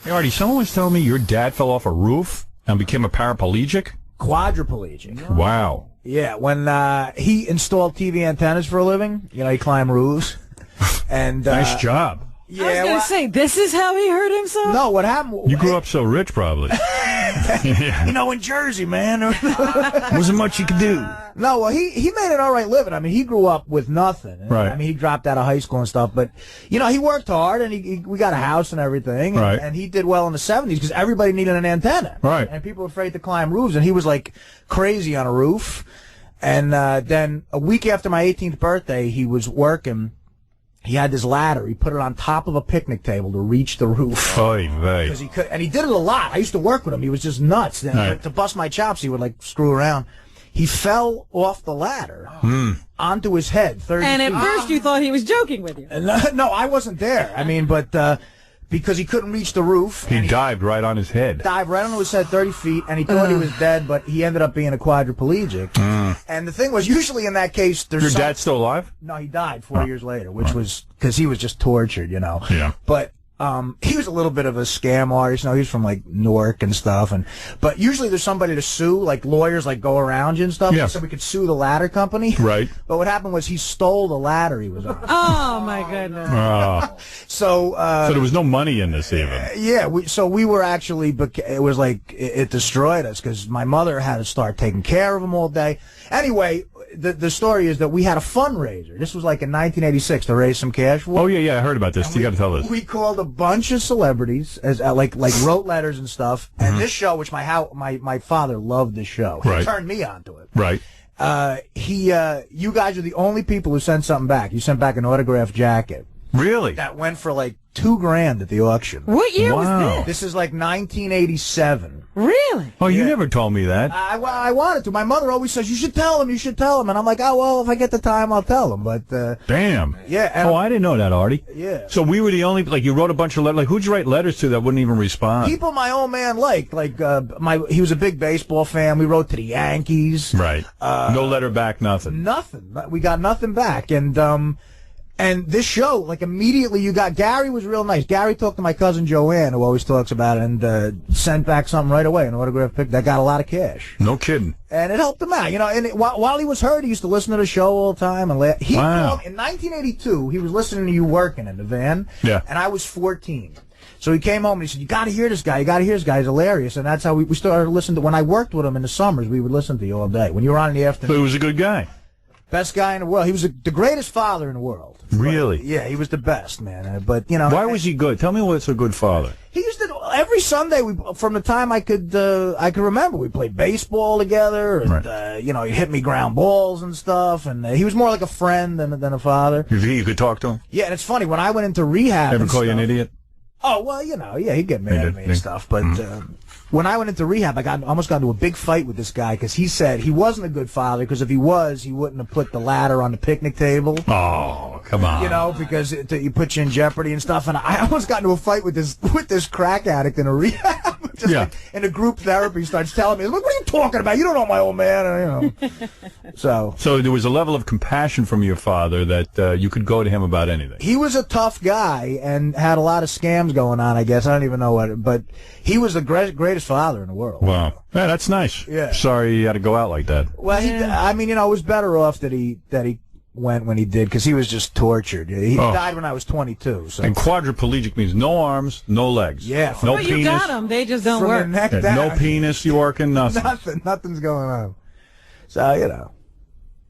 Hey, Artie, someone was telling me your dad fell off a roof and became a paraplegic? Quadriplegic. Wow. Yeah, when he installed TV antennas for a living, he climbed roofs. And nice job. Yeah, I was going to say, this is how he hurt himself? No, what happened... You grew up so rich, probably. In Jersey, man. Wasn't much you could do. No, well, he made an all right living. I mean, he grew up with nothing. Right. I mean, he dropped out of high school and stuff, but, he worked hard, and we got a house and everything. And, right. And he did well in the 70s because everybody needed an antenna. Right. And people were afraid to climb roofs, and he was, like, crazy on a roof. And then a week after my 18th birthday, he was working... He had this ladder. He put it on top of a picnic table to reach the roof. Oy vey. He could, and he did it a lot. I used to work with him. He was just nuts. And to bust my chops, he would like screw around. He fell off the ladder onto his head. 30 and at feet. first you thought he was joking with you. No, I wasn't there. I mean, but because he couldn't reach the roof. He dived right on his head. Dived right onto his head, 30 feet, and he thought he was dead, but he ended up being a quadriplegic. And the thing was, usually in that case, there's your dad's still alive? No, he died 4 years later, which was because he was just tortured, Yeah. But he was a little bit of a scam artist. He's from like Newark and stuff. But usually there's somebody to sue, like lawyers, like go around you and stuff. Yeah. So we could sue the ladder company. Right. But what happened was he stole the ladder he was on. Oh my goodness. So there was no money in this even. Yeah. We were actually. It was like it destroyed us because my mother had to start taking care of him all day. Anyway. The story is that we had a fundraiser. This was like in 1986 to raise some cash for. Oh yeah, I heard about this. You got to tell this. We called a bunch of celebrities as like wrote letters and stuff. And this show, which my father loved this show. He turned me onto it. Right. You guys are the only people who sent something back. You sent back an autographed jacket. Really? That went for like $2,000 at the auction. What year was this? This is like 1987. Really? Oh, you never told me that. I wanted to. My mother always says, you should tell him, And I'm like, oh, well, if I get the time, I'll tell him. But, damn. Yeah. Oh, I didn't know that, Artie. Yeah. So we were the only, you wrote a bunch of letters. Who'd you write letters to that wouldn't even respond? People my old man liked. He was a big baseball fan. We wrote to the Yankees. Right. No letter back, nothing. Nothing. We got nothing back. And this show, immediately Gary was real nice. Gary talked to my cousin Joanne, who always talks about it, and sent back something right away, an autograph pic that got a lot of cash. No kidding. And it helped him out, while he was hurt, he used to listen to the show all the time. And he called, in 1982, he was listening to you working in the van, and I was 14. So he came home and he said, you got to hear this guy. You got to hear this guy. He's hilarious. And that's how we started listening to. When I worked with him in the summers, we would listen to you all day. When you were on in the afternoon. So he was a good guy. Best guy in the world. He was the greatest father in the world. Really? Yeah, he was the best, man. But why was he good? Tell me what's a good father. He used to every Sunday. From the time I could remember, we played baseball together, and he hit me ground balls and stuff. And he was more like a friend than a father. You could talk to him. Yeah, and it's funny when I went into rehab. Ever call you an idiot? Oh well, he'd get mad at me and stuff, but. When I went into rehab, I almost got into a big fight with this guy because he said he wasn't a good father because if he was, he wouldn't have put the ladder on the picnic table. Oh, come on. Because he put you in jeopardy and stuff. And I almost got into a fight with this crack addict in a rehab. In a group therapy, starts telling me, "Look, what are you talking about? You don't know my old man." So there was a level of compassion from your father that you could go to him about anything. He was a tough guy and had a lot of scams going on. I guess I don't even know what, but he was the greatest father in the world. Wow, yeah, that's nice. Yeah. Sorry you had to go out like that. Well, it was better off that he went when he did because he was just tortured. He died when I was 22. So. And quadriplegic means no arms, no legs. Yeah. No but penis. You got them. They just don't work. From the neck down. No penis, you working, nothing. Nothing's going on. So,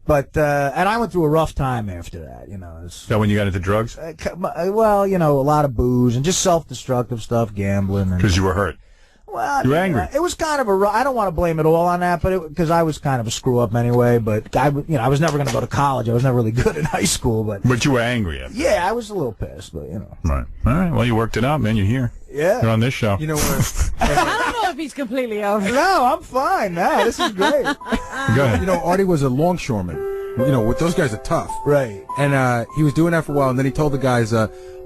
But, and I went through a rough time after that, Is that when you got into drugs? Well, a lot of booze and just self-destructive stuff, gambling. Because you were hurt. Well, you were angry. It was kind of I don't want to blame it all on that, but because I was kind of a screw up anyway. But I was never going to go to college. I was never really good in high school. But you were angry at it. Yeah, I was a little pissed, but Right. All right. Well, you worked it out, man. You're here. Yeah. You're on this show. I don't know if he's completely over. No, I'm fine now. This is great. Go ahead. Artie was a longshoreman. With those guys are tough. Right. And he was doing that for a while, and then he told the guys,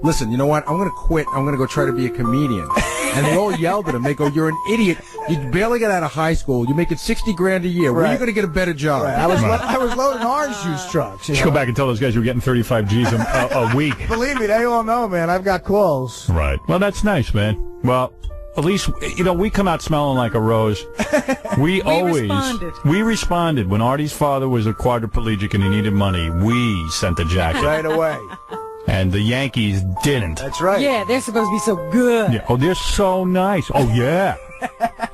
listen, you know what? I'm going to quit. I'm going to go try to be a comedian. and they all yelled at him. They go, "You're an idiot. You barely got out of high school. You're making $60,000 a year. Where are you going to get a better job?" Right. I was loading orange juice trucks. You should go back and tell those guys you were getting 35 G's a week. Believe me, they all know, man. I've got calls. Right. Well, that's nice, man. Well, at least, we come out smelling like a rose. We responded. When Artie's father was a quadriplegic and he needed money, we sent the jacket. Right away. And the Yankees didn't. That's right. Yeah, they're supposed to be so good. Yeah. Oh, they're so nice. Oh, yeah.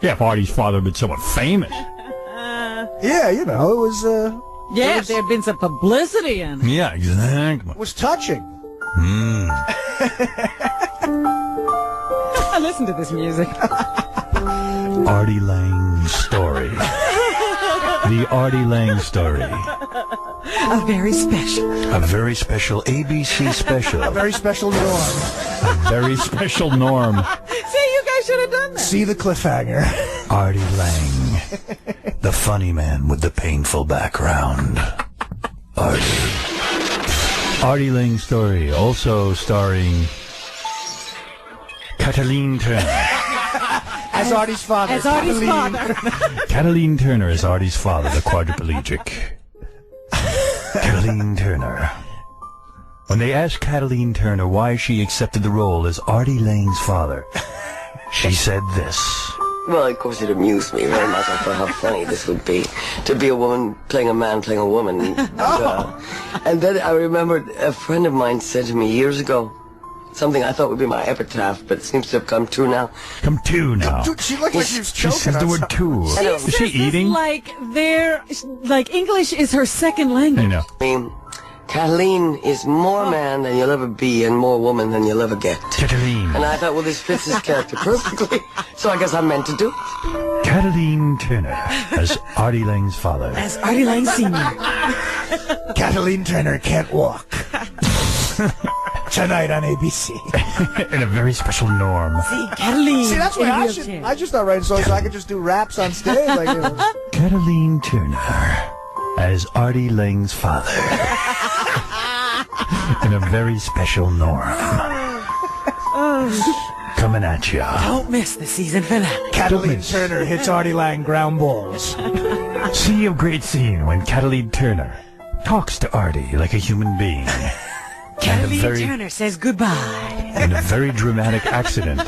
Yeah, if Artie's father had been someone famous. Yeah, it was... if there had been some publicity in it. Yeah, exactly. It was touching. I listen to this music. Artie Lange's story. The Artie Lange story. A very special ABC special. A very special norm. A very special norm. See, you guys should have done that. See the cliffhanger. Artie Lange. The funny man with the painful background. Artie Lange's story, also starring Cataline Turner. As Artie's father. Cataline Turner is Artie's father, the quadriplegic. Cataline Turner. When they asked Cataline Turner why she accepted the role as Artie Lange's father, she said this. Well, of course, it amused me very much. I thought how funny this would be, to be a woman playing a man playing a woman. And then I remembered a friend of mine said to me years ago, something I thought would be my epitaph, but it seems to have come true now. Come true now. She looked like she was choking. She says the word "too." Is she eating? Like English is her second language. I know. I mean, Cataline is more man than you'll ever be and more woman than you'll ever get. Cataline. And I thought, well, this fits his character perfectly, so I guess I'm meant to do. Cataline Turner as Artie Lange's father. As Artie Lange Sr. Cataline Turner can't walk. Tonight on ABC. In a very special norm. See, Cataline. See, that's why I just start writing songs so I could just do raps on stage. Cataline Turner as Artie Lange's father. In a very special norm. Coming at you. Don't miss the season finale. Cataline Turner hits Artie Lange ground balls. See a great scene when Cataline Turner talks to Artie like a human being. Cataline Turner says goodbye. In a very dramatic accident,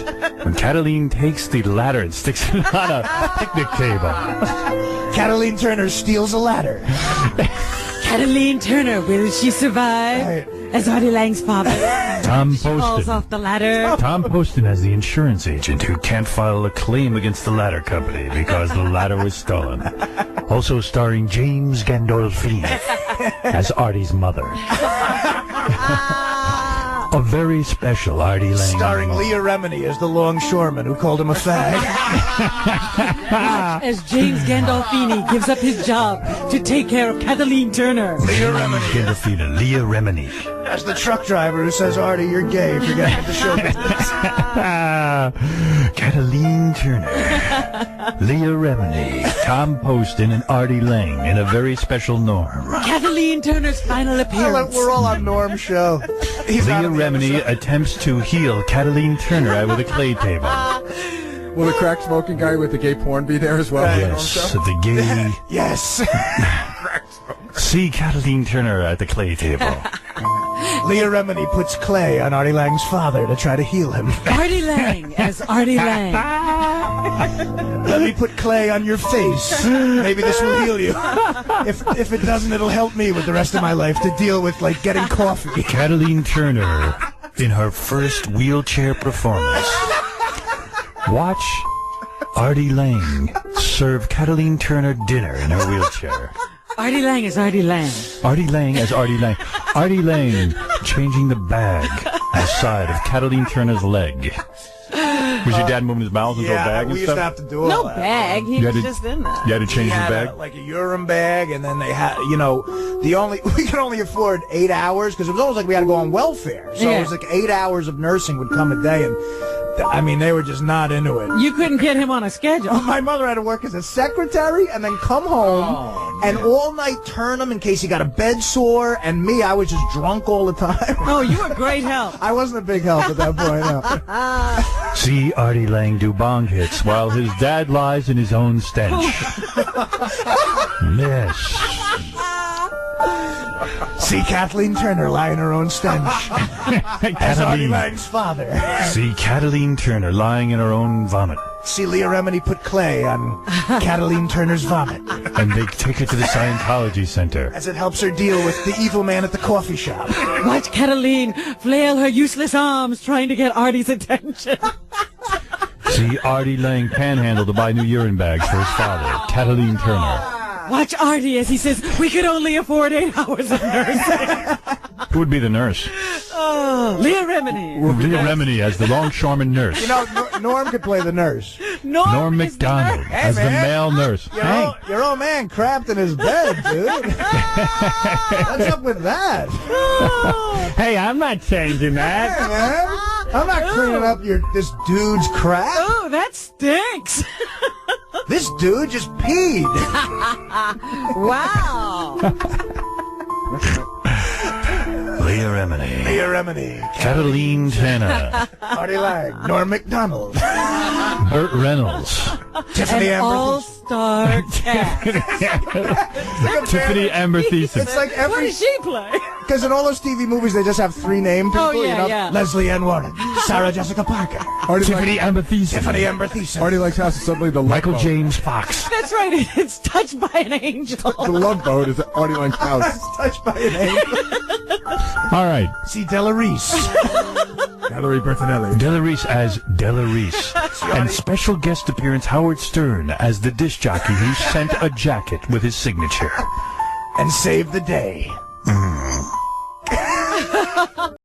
when Cataline takes the ladder and sticks it on a picnic table. Cataline Turner steals a ladder. Cataline Turner, will she survive? Right. As Artie Lange's father. Tom Falls Poston. off the ladder. Tom Poston as the insurance agent who can't file a claim against the ladder company because the ladder was stolen. Also starring James Gandolfini as Artie's mother. A very special Artie Lange. Starring Leah Remini as the longshoreman who called him a fag. As James Gandolfini gives up his job to take care of Cataline Turner. Leah Remini. Gandolfini. Leah Remini. As the truck driver who says, Artie, you're gay if you're getting into show business. Cataline Turner. Leah Remini. Tom Poston and Artie Lange in a very special norm. Cataline Turner's final appearance. We're all on Norm's show. Leah Remini attempts to heal Cataline Turner with a clay table. Will the crack smoking guy with the gay porn be there as well? Yes, the gay. Yes. See Cataline Turner at the clay table. Leah Remini puts clay on Artie Lange's father to try to heal him. Artie Lange as Artie Lange. Let me put clay on your face. Maybe this will heal you. If it doesn't, it'll help me with the rest of my life to deal with, like, getting coffee. Cataline Turner in her first wheelchair performance. Watch Artie Lange serve Cataline Turner dinner in her wheelchair. Artie Lange as Artie Lange. Artie Lange as Artie Lange. Artie Lange changing the bag on the side of Cataline Turner's leg. Was your dad moving his bowels into a bag and we used stuff? to have to do all No that. bag. He was just in there. You had to change his bag? Like a urine bag, and then they had, we could only afford 8 hours, because it was almost like we had to go on welfare. So it was like 8 hours of nursing would come a day, and I mean, they were just not into it. You couldn't get him on a schedule. My mother had to work as a secretary and then come home and all night turn him in case he got a bed sore. And me, I was just drunk all the time. Oh, you were great help. I wasn't a big help at that point. No. See Artie Lange do bong hits while his dad lies in his own stench. Yes. See Kathleen Turner lie in her own stench. As Artie Lange's father. See Kathleen Turner lying in her own vomit. See Leah Remini put clay on Kathleen Turner's vomit. And they take her to the Scientology Center. As it helps her deal with the evil man at the coffee shop. Watch Kathleen flail her useless arms trying to get Artie's attention. See Artie Lange panhandle to buy new urine bags for his father, Kathleen Turner. Watch Artie as he says, we could only afford 8 hours of nursing. Who would be the nurse? Leah Remini. Leah Remini as the longshoreman nurse. You know, Norm could play the nurse. Norm MacDonald as the male nurse. Your old man crapped in his bed, dude. What's up with that? Hey, I'm not changing that. Hey, man. I'm not cleaning up this dude's crap. Oh, that stinks. This dude just peed. Wow. Leah Remini. Kathleen Turner. Artie Lange. Norm MacDonald. Burt Reynolds. Tiffany An Amber. all-star cast. Tiffany Amber Thiessen. It's like What does she play? because in all those TV movies they just have 3 named people. Oh, yeah, you know? yeah. Leslie Ann Warren, Sarah Jessica Parker, Tiffany Amber Thiessen. Tiffany Amber Thiessen. Artie Lange's house is suddenly the Michael Love Boat. James Fox. That's right. It's touched by an angel. The Love Boat is Artie Lange's house. Touched by an angel. All right. See Della Reese. Valerie Bertinelli. Della Reese as Della Reese. And special guest appearance Howard Stern as the disc jockey who sent a jacket with his signature. And save the day.